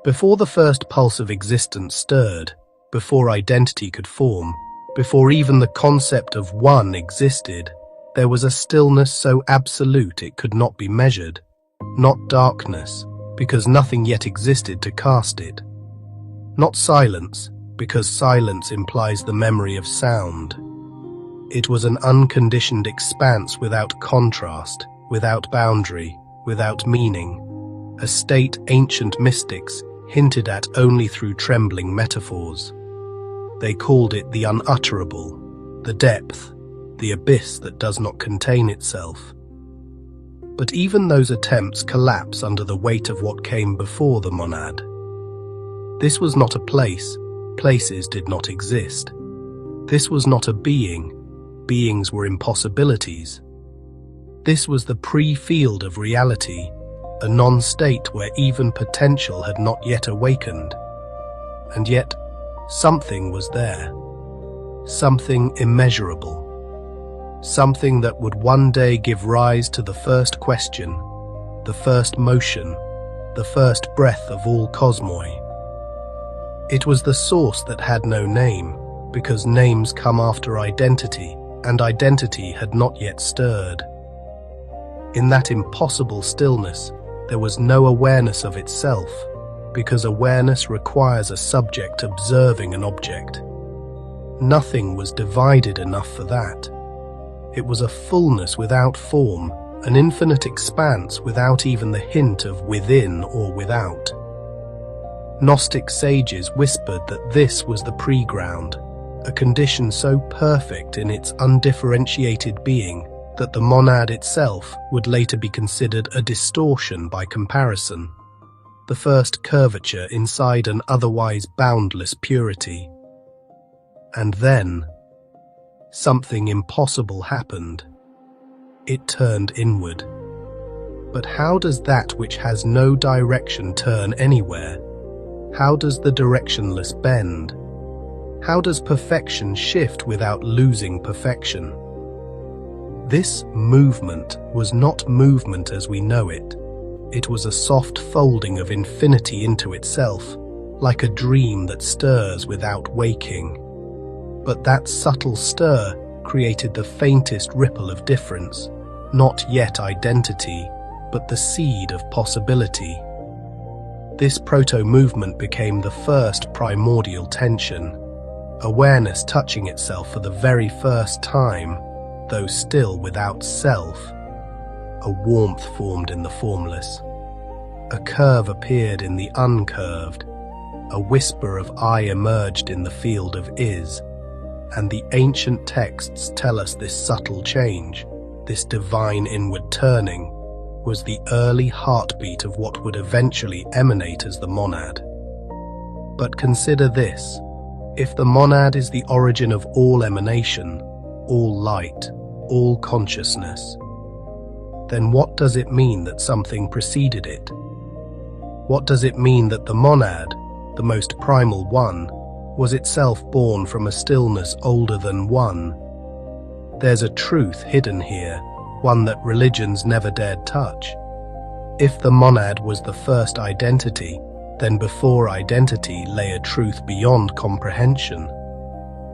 Before the first pulse of existence stirred, before identity could form, before even the concept of one existed, there was a stillness so absolute it could not be measured, not darkness, because nothing yet existed to cast it, not silence, because silence implies the memory of sound. It was an unconditioned expanse without contrast, without boundary, without meaning, a state ancient mystics hinted at only through trembling metaphors. They called it the unutterable, the depth, the abyss that does not contain itself. But even those attempts collapse under the weight of what came before the monad. This was not a place, places did not exist. This was not a being, beings were impossibilities. This was the pre-field of reality, a non-state where even potential had not yet awakened. And yet, something was there, something immeasurable. Something that would one day give rise to the first question, the first motion, the first breath of all cosmoi. It was the source that had no name, because names come after identity, and identity had not yet stirred. In that impossible stillness, there was no awareness of itself, because awareness requires a subject observing an object. Nothing was divided enough for that. It was a fullness without form, an infinite expanse without even the hint of within or without. Gnostic sages whispered that this was the pre-ground, a condition so perfect in its undifferentiated being that the monad itself would later be considered a distortion by comparison, the first curvature inside an otherwise boundless purity. And then, something impossible happened. It turned inward. But how does that which has no direction turn anywhere? How does the directionless bend? How does perfection shift without losing perfection? This movement was not movement as we know it. It was a soft folding of infinity into itself, like a dream that stirs without waking. But that subtle stir created the faintest ripple of difference, not yet identity, but the seed of possibility. This proto-movement became the first primordial tension, awareness touching itself for the very first time, though still without self. A warmth formed in the formless. A curve appeared in the uncurved. A whisper of I emerged in the field of is. And the ancient texts tell us this subtle change, this divine inward turning, was the early heartbeat of what would eventually emanate as the monad. But consider this: if the monad is the origin of all emanation, all light, all consciousness, then what does it mean that something preceded it? What does it mean that the monad, the most primal one, was itself born from a stillness older than one? There's a truth hidden here, one that religions never dared touch. If the monad was the first identity, then before identity lay a truth beyond comprehension,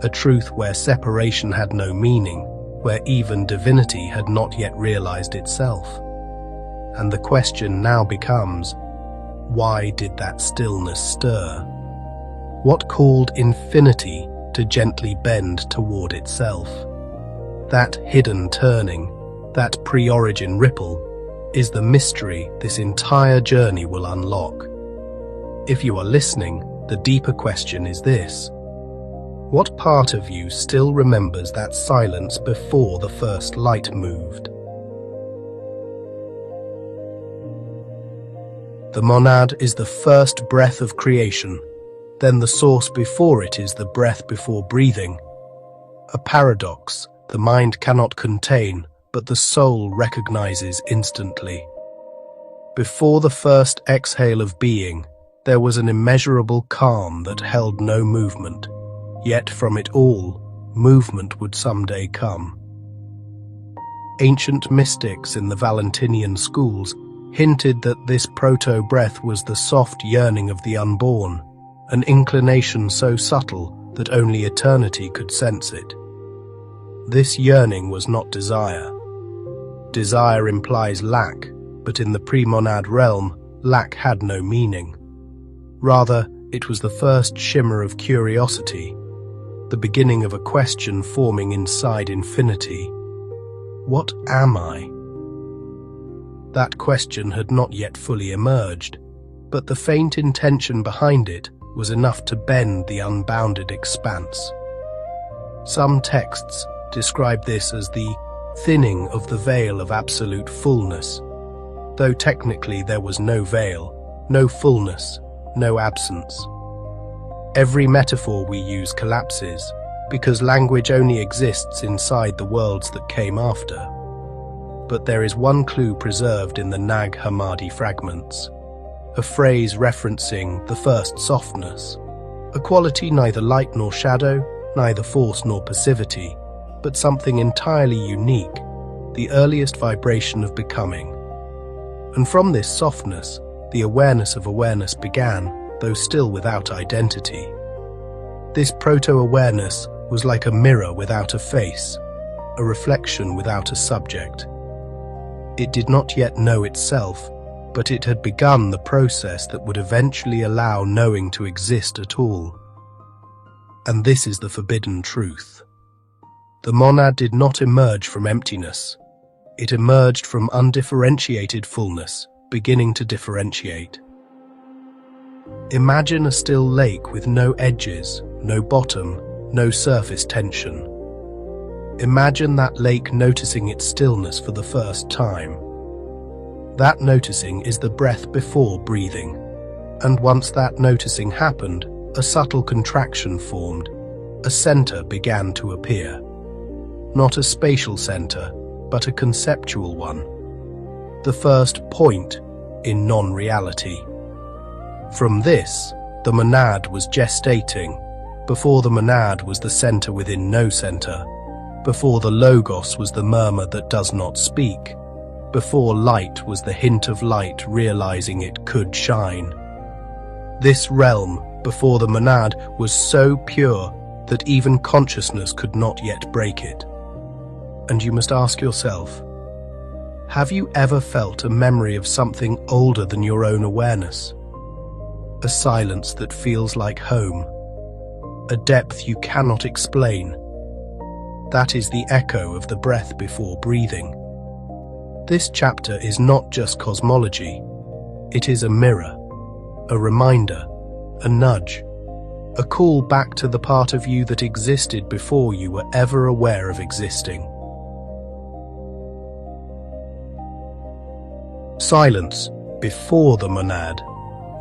a truth where separation had no meaning, where even divinity had not yet realized itself. And the question now becomes, why did that stillness stir? What called infinity to gently bend toward itself? That hidden turning, that pre-origin ripple, is the mystery this entire journey will unlock. If you are listening, the deeper question is this: what part of you still remembers that silence before the first light moved? The monad is the first breath of creation. Then the source before it is the breath before breathing. A paradox the mind cannot contain, but the soul recognizes instantly. Before the first exhale of being, there was an immeasurable calm that held no movement, yet from it all, movement would someday come. Ancient mystics in the Valentinian schools hinted that this proto-breath was the soft yearning of the unborn, an inclination so subtle that only eternity could sense it. This yearning was not desire. Desire implies lack, but in the pre-monad realm, lack had no meaning. Rather, it was the first shimmer of curiosity, the beginning of a question forming inside infinity. What am I? That question had not yet fully emerged, but the faint intention behind it was enough to bend the unbounded expanse. Some texts describe this as the thinning of the veil of absolute fullness, though technically there was no veil, no fullness, no absence. Every metaphor we use collapses, because language only exists inside the worlds that came after. But there is one clue preserved in the Nag Hammadi fragments, a phrase referencing the first softness, a quality neither light nor shadow, neither force nor passivity, but something entirely unique, the earliest vibration of becoming. And from this softness, the awareness of awareness began, though still without identity. This proto-awareness was like a mirror without a face, a reflection without a subject. It did not yet know itself, but it had begun the process that would eventually allow knowing to exist at all. And this is the forbidden truth. The monad did not emerge from emptiness. It emerged from undifferentiated fullness, beginning to differentiate. Imagine a still lake with no edges, no bottom, no surface tension. Imagine that lake noticing its stillness for the first time. That noticing is the breath before breathing, and once that noticing happened, a subtle contraction formed. A center began to appear. Not a spatial center, but a conceptual one. The first point in non-reality. From this, the monad was gestating. Before the monad was the center within no center. Before the logos was the murmur that does not speak. Before light was the hint of light realizing it could shine. This realm, before the monad, was so pure that even consciousness could not yet break it. And you must ask yourself, have you ever felt a memory of something older than your own awareness? A silence that feels like home. A depth you cannot explain. That is the echo of the breath before breathing. This chapter is not just cosmology. It is a mirror, a reminder, a nudge, a call back to the part of you that existed before you were ever aware of existing. Silence before the monad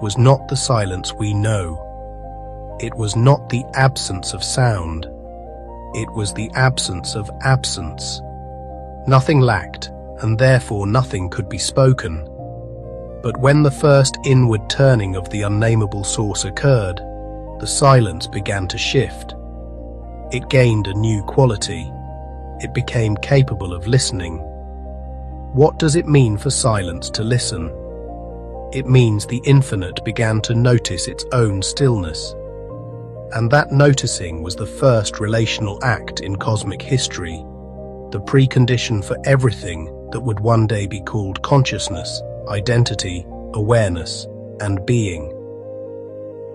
was not the silence we know. It was not the absence of sound. It was the absence of absence. Nothing lacked, and therefore nothing could be spoken. But when the first inward turning of the unnameable source occurred, the silence began to shift. It gained a new quality. It became capable of listening. What does it mean for silence to listen? It means the infinite began to notice its own stillness. And that noticing was the first relational act in cosmic history, the precondition for everything that would one day be called consciousness, identity, awareness, and being.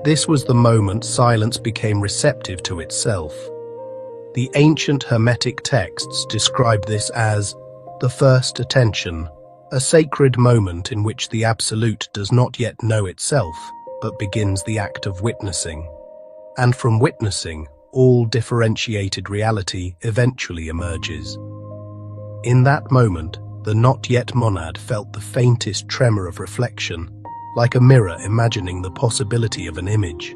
This was the moment silence became receptive to itself. The ancient Hermetic texts describe this as the first attention, a sacred moment in which the Absolute does not yet know itself, but begins the act of witnessing. And from witnessing, all differentiated reality eventually emerges. In that moment, the not yet monad felt the faintest tremor of reflection, like a mirror imagining the possibility of an image.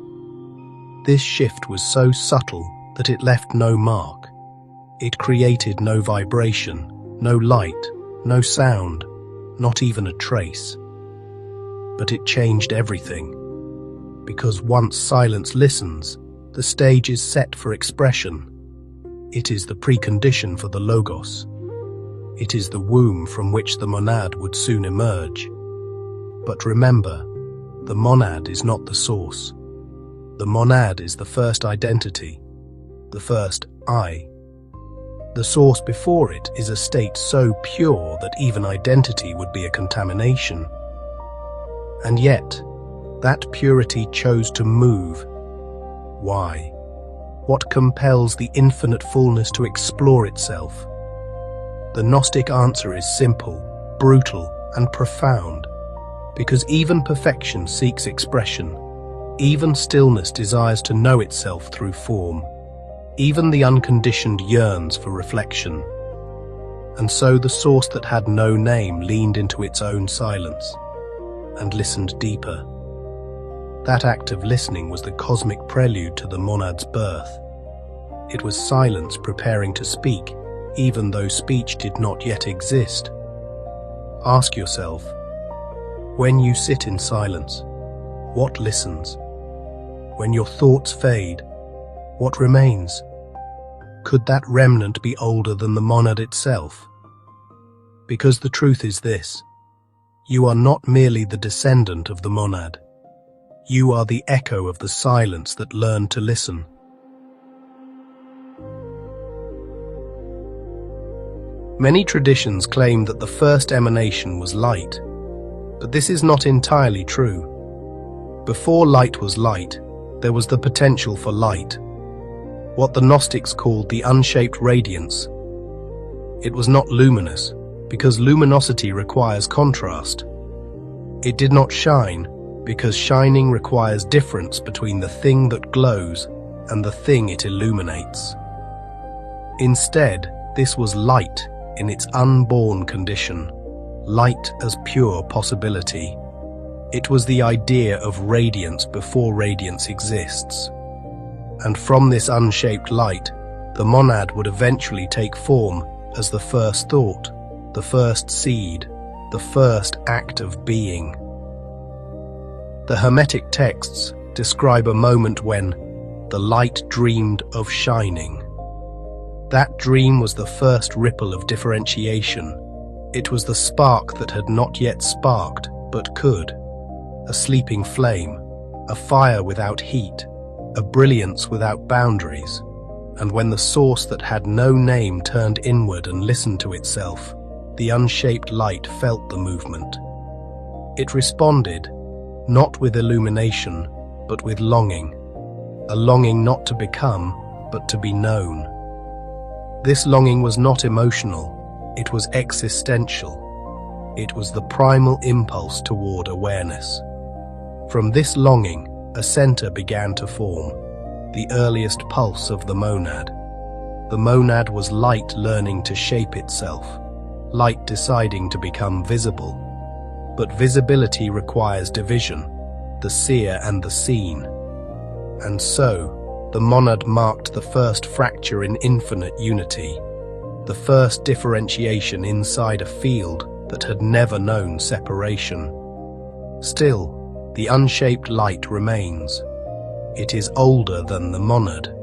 This shift was so subtle that it left no mark. It created no vibration, no light, no sound, not even a trace. But it changed everything. Because once silence listens, the stage is set for expression. It is the precondition for the logos. It is the womb from which the monad would soon emerge. But remember, the monad is not the source. The monad is the first identity, the first I. The source before it is a state so pure that even identity would be a contamination. And yet, that purity chose to move. Why? What compels the infinite fullness to explore itself? The Gnostic answer is simple, brutal, and profound. Because even perfection seeks expression. Even stillness desires to know itself through form. Even the unconditioned yearns for reflection. And so the source that had no name leaned into its own silence and listened deeper. That act of listening was the cosmic prelude to the monad's birth. It was silence preparing to speak, even though speech did not yet exist. Ask yourself, when you sit in silence, what listens? When your thoughts fade, what remains? Could that remnant be older than the monad itself? Because the truth is this: you are not merely the descendant of the monad. You are the echo of the silence that learned to listen. Many traditions claim that the first emanation was light, but this is not entirely true. Before light was light, there was the potential for light, what the Gnostics called the unshaped radiance. It was not luminous, because luminosity requires contrast. It did not shine, because shining requires difference between the thing that glows and the thing it illuminates. Instead, this was light in its unborn condition, light as pure possibility. It was the idea of radiance before radiance exists. And from this unshaped light, the monad would eventually take form as the first thought, the first seed, the first act of being. The Hermetic texts describe a moment when the light dreamed of shining. That dream was the first ripple of differentiation. It was the spark that had not yet sparked, but could. A sleeping flame, a fire without heat, a brilliance without boundaries. And when the source that had no name turned inward and listened to itself, the unshaped light felt the movement. It responded, not with illumination, but with longing. A longing not to become, but to be known. This longing was not emotional, it was existential. It was the primal impulse toward awareness. From this longing, a center began to form, the earliest pulse of the monad. The monad was light learning to shape itself, light deciding to become visible. But visibility requires division, the seer and the seen. And so, the monad marked the first fracture in infinite unity, the first differentiation inside a field that had never known separation. Still, the unshaped light remains. It is older than the monad,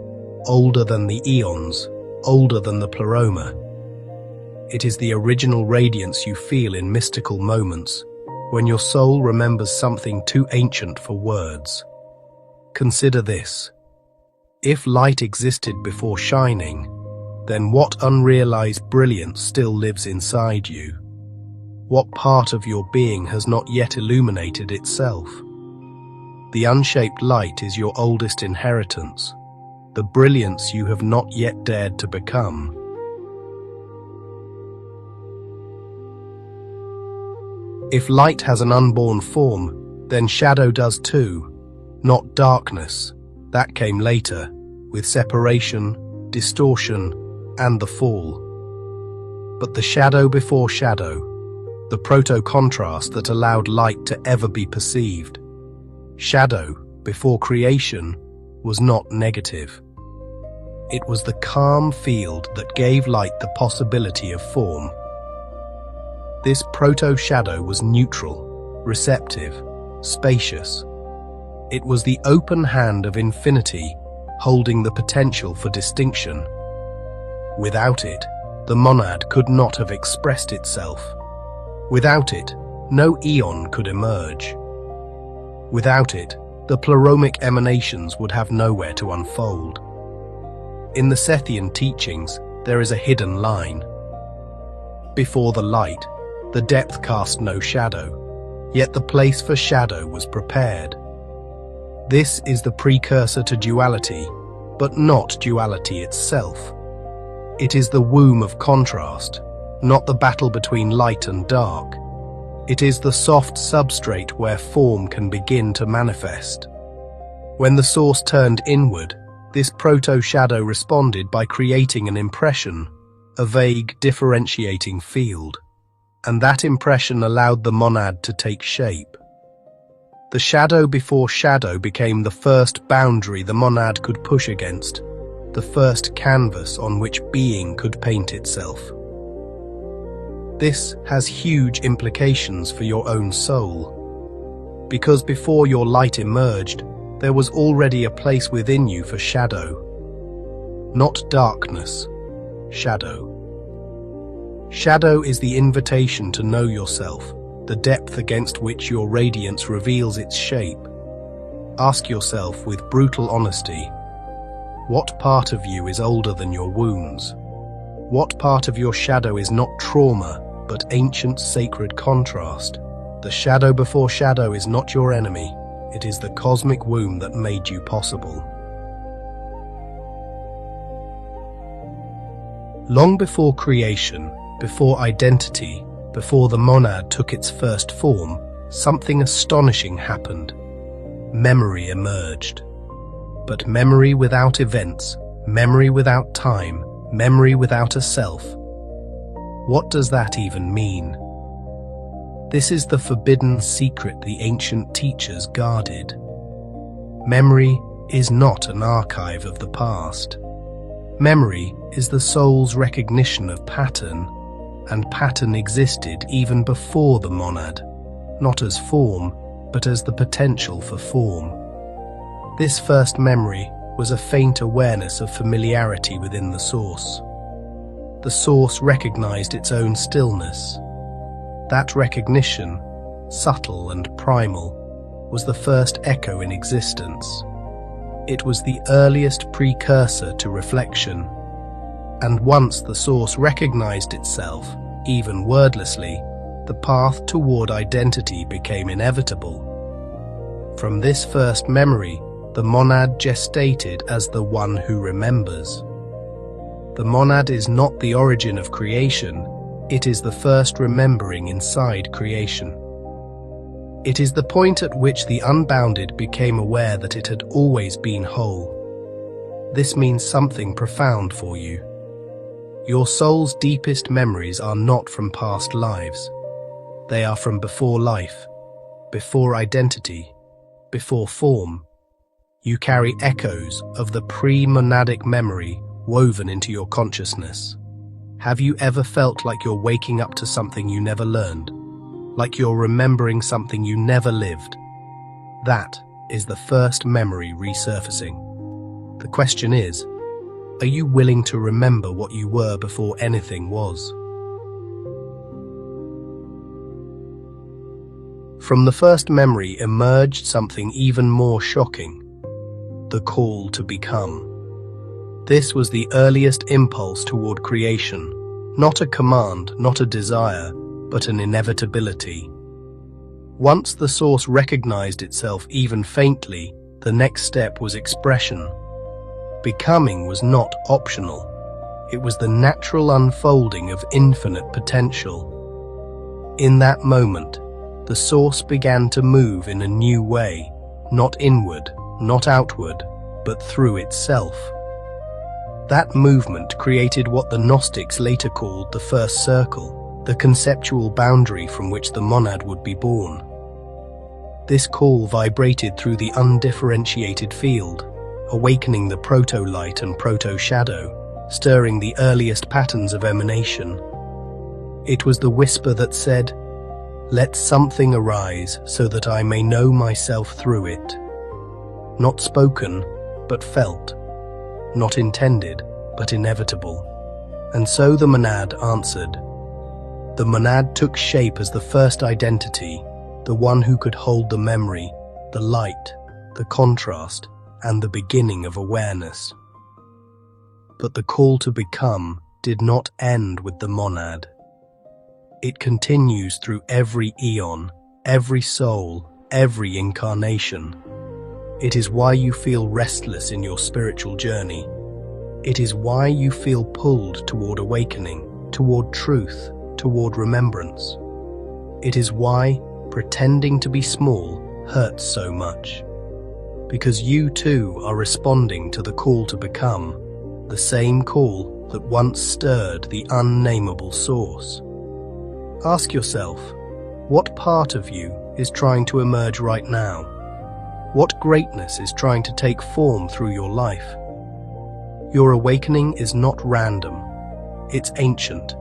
older than the Aeons, older than the Pleroma. It is the original radiance you feel in mystical moments, when your soul remembers something too ancient for words. Consider this. If light existed before shining, then what unrealized brilliance still lives inside you? What part of your being has not yet illuminated itself? The unshaped light is your oldest inheritance, the brilliance you have not yet dared to become. If light has an unborn form, then shadow does too, not darkness. That came later, with separation, distortion, and the fall. But the shadow before shadow, the proto-contrast that allowed light to ever be perceived. Shadow, before creation, was not negative. It was the calm field that gave light the possibility of form. This proto-shadow was neutral, receptive, spacious. It was the open hand of infinity, holding the potential for distinction. Without it, the monad could not have expressed itself. Without it, no Aeon could emerge. Without it, the Pleromic emanations would have nowhere to unfold. In the Sethian teachings, there is a hidden line. Before the light, the depth cast no shadow, yet the place for shadow was prepared. This is the precursor to duality, but not duality itself. It is the womb of contrast, not the battle between light and dark. It is the soft substrate where form can begin to manifest. When the source turned inward, this proto-shadow responded by creating an impression, a vague differentiating field, and that impression allowed the monad to take shape. The shadow before shadow became the first boundary the monad could push against, the first canvas on which being could paint itself. This has huge implications for your own soul, because before your light emerged, there was already a place within you for shadow. Not darkness, shadow. Shadow is the invitation to know yourself, the depth against which your radiance reveals its shape. Ask yourself with brutal honesty, what part of you is older than your wounds? What part of your shadow is not trauma, but ancient sacred contrast? The shadow before shadow is not your enemy. It is the cosmic womb that made you possible. Long before creation, before identity, before the monad took its first form, something astonishing happened. Memory emerged. But memory without events, memory without time, memory without a self. What does that even mean? This is the forbidden secret the ancient teachers guarded. Memory is not an archive of the past. Memory is the soul's recognition of pattern, and pattern existed even before the monad, not as form, but as the potential for form. This first memory was a faint awareness of familiarity within the source. The source recognized its own stillness. That recognition, subtle and primal, was the first echo in existence. It was the earliest precursor to reflection. And once the source recognized itself, even wordlessly, the path toward identity became inevitable. From this first memory, the monad gestated as the one who remembers. The monad is not the origin of creation, it is the first remembering inside creation. It is the point at which the unbounded became aware that it had always been whole. This means something profound for you. Your soul's deepest memories are not from past lives. They are from before life, before identity, before form. You carry echoes of the pre-monadic memory woven into your consciousness. Have you ever felt like you're waking up to something you never learned? Like you're remembering something you never lived? That is the first memory resurfacing. The question is, are you willing to remember what you were before anything was? From the first memory emerged something even more shocking: the call to become. This was the earliest impulse toward creation, not a command, not a desire, but an inevitability. Once the source recognized itself even faintly, the next step was expression. Becoming was not optional. It was the natural unfolding of infinite potential. In that moment, the source began to move in a new way, not inward, not outward, but through itself. That movement created what the Gnostics later called the first circle, the conceptual boundary from which the monad would be born. This call vibrated through the undifferentiated field, awakening the proto-light and proto-shadow, stirring the earliest patterns of emanation. It was the whisper that said, "Let something arise so that I may know myself through it." Not spoken, but felt. Not intended, but inevitable. And so the monad answered. The monad took shape as the first identity, the one who could hold the memory, the light, the contrast, and the beginning of awareness. But the call to become did not end with the monad. It continues through every eon, every soul, every incarnation. It is why you feel restless in your spiritual journey. It is why you feel pulled toward awakening, toward truth, toward remembrance. It is why pretending to be small hurts so much. Because you too are responding to the call to become, the same call that once stirred the unnameable source. Ask yourself, what part of you is trying to emerge right now? What greatness is trying to take form through your life? Your awakening is not random. It's ancient.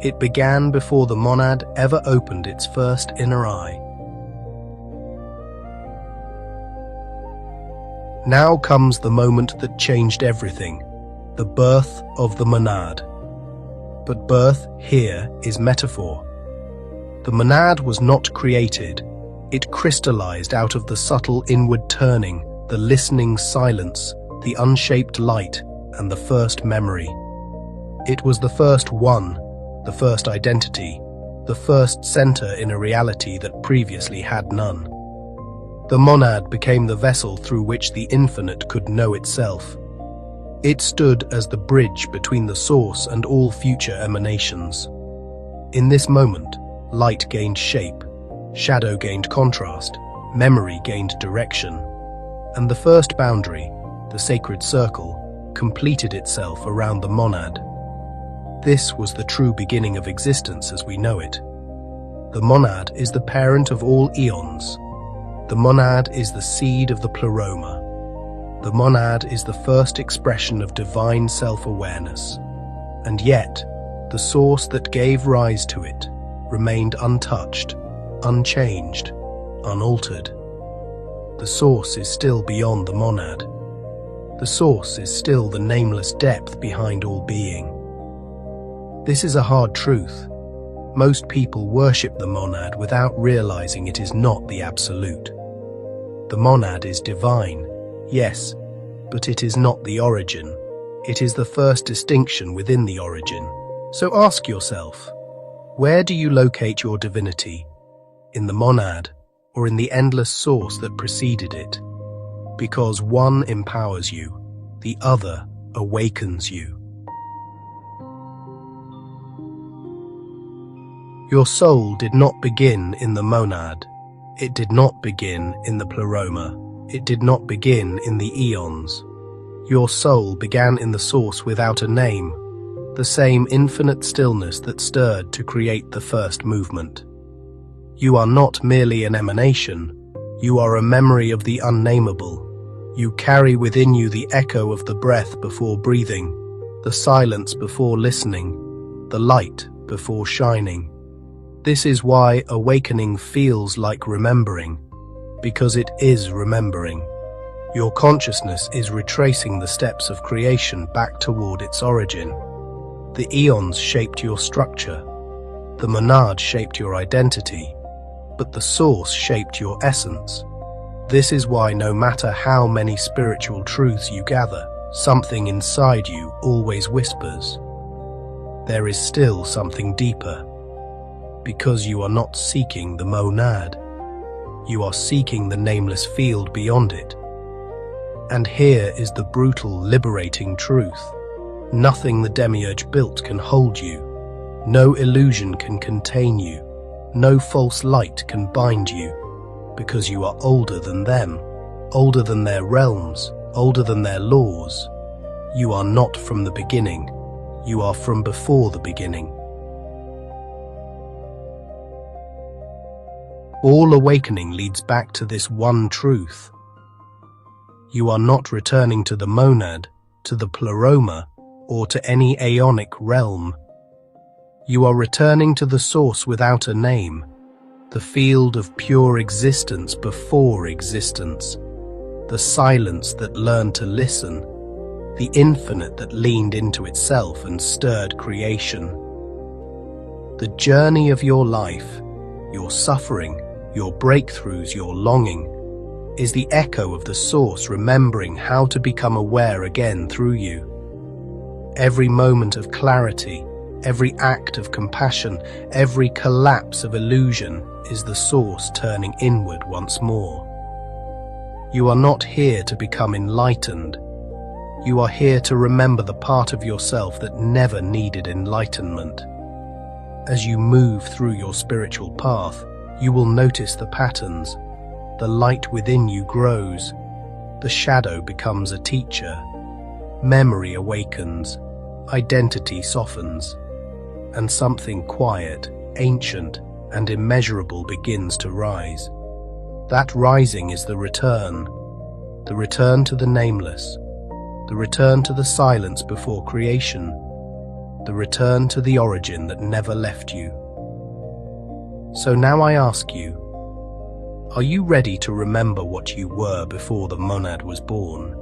It began before the monad ever opened its first inner eye. Now comes the moment that changed everything, the birth of the monad. But birth here is metaphor. The monad was not created. It crystallized out of the subtle inward turning, the listening silence, the unshaped light, and the first memory. It was the first one, the first identity, the first center in a reality that previously had none. The monad became the vessel through which the infinite could know itself. It stood as the bridge between the source and all future emanations. In this moment, light gained shape, shadow gained contrast, memory gained direction, and the first boundary, the sacred circle, completed itself around the monad. This was the true beginning of existence as we know it. The monad is the parent of all eons. The monad is the seed of the Pleroma. The monad is the first expression of divine self-awareness. And yet, the source that gave rise to it remained untouched, unchanged, unaltered. The source is still beyond the monad. The source is still the nameless depth behind all being. This is a hard truth. Most people worship the monad without realizing it is not the absolute. The monad is divine, yes, but it is not the origin. It is the first distinction within the origin. So ask yourself, where do you locate your divinity? In the monad, or in the endless source that preceded it? Because one empowers you, the other awakens you. Your soul did not begin in the monad. It did not begin in the Pleroma. It did not begin in the Aeons. Your soul began in the source without a name, the same infinite stillness that stirred to create the first movement. You are not merely an emanation. You are a memory of the unnameable. You carry within you the echo of the breath before breathing, the silence before listening, the light before shining. This is why awakening feels like remembering, because it is remembering. Your consciousness is retracing the steps of creation back toward its origin. The eons shaped your structure. The monad shaped your identity, but the source shaped your essence. This is why no matter how many spiritual truths you gather, something inside you always whispers, there is still something deeper. Because you are not seeking the monad. You are seeking the nameless field beyond it. And here is the brutal, liberating truth. Nothing the Demiurge built can hold you. No illusion can contain you. No false light can bind you. Because you are older than them, older than their realms, older than their laws. You are not from the beginning. You are from before the beginning. All awakening leads back to this one truth. You are not returning to the monad, to the Pleroma, or to any aeonic realm. You are returning to the source without a name, the field of pure existence before existence, the silence that learned to listen, the infinite that leaned into itself and stirred creation. The journey of your life, your suffering, your breakthroughs, your longing, is the echo of the source remembering how to become aware again through you. Every moment of clarity, every act of compassion, every collapse of illusion is the source turning inward once more. You are not here to become enlightened. You are here to remember the part of yourself that never needed enlightenment. As you move through your spiritual path, you will notice the patterns. The light within you grows. The shadow becomes a teacher. Memory awakens. Identity softens. And something quiet, ancient, and immeasurable begins to rise. That rising is the return to the nameless, the return to the silence before creation, the return to the origin that never left you. So now I ask you, are you ready to remember what you were before the monad was born?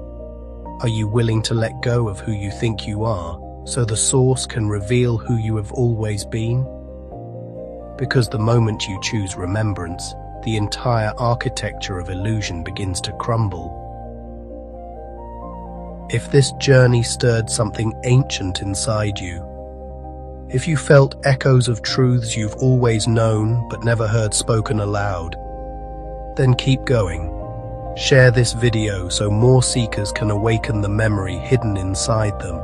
Are you willing to let go of who you think you are, so the source can reveal who you have always been? Because the moment you choose remembrance, the entire architecture of illusion begins to crumble. If this journey stirred something ancient inside you, if you felt echoes of truths you've always known but never heard spoken aloud, then keep going. Share this video so more seekers can awaken the memory hidden inside them.